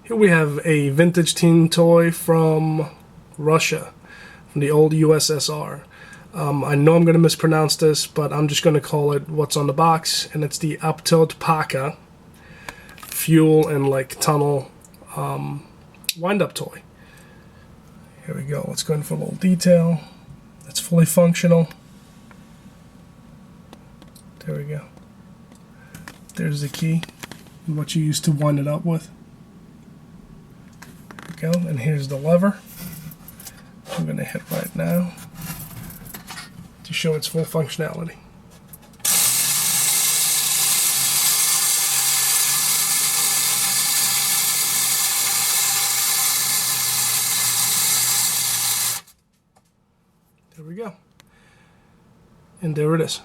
Here we have a vintage teen toy from Russia, from the old USSR. I know I'm going to mispronounce this, but I'm just going to call it what's on the box, and it's the Abtotpacca fuel and like tunnel wind-up toy. Here we go. Let's go in for a little detail. It's fully functional. There we go. There's the key, and what you used to wind it up with. There we go. And here's the lever. I'm going to hit right now to show its full functionality. There we go. And there it is.